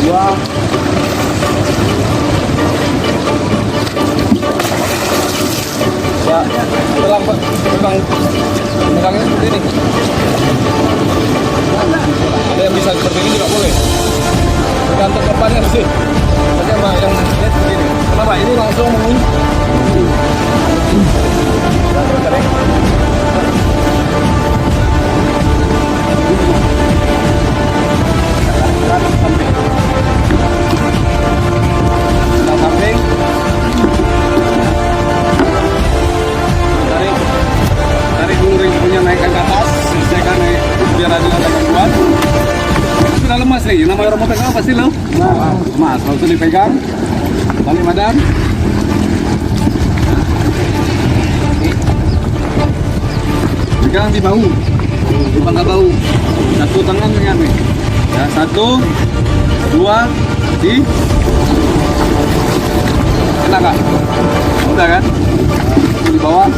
Dua. Ya, pegang pegangnya seperti ini. Ada yang bisa seperti ini juga boleh. Tergantung korbannya sih. Tapi yang lihat seperti ini. Kenapa? Ini langsung mengunci. Samping. Tarik dulu ringnya naikkan ke atas, selesaikan biar ada kuat. Sudah lemas nih, namanya orang mau pegang pasti lo. Lemas, kalau itu dipegang, balik badan. Pegang di bahu, di pangkal bahu. Satu tangan dengan nih. Ya, satu, dua, di. Kena kah? Udah kan? Di bawah.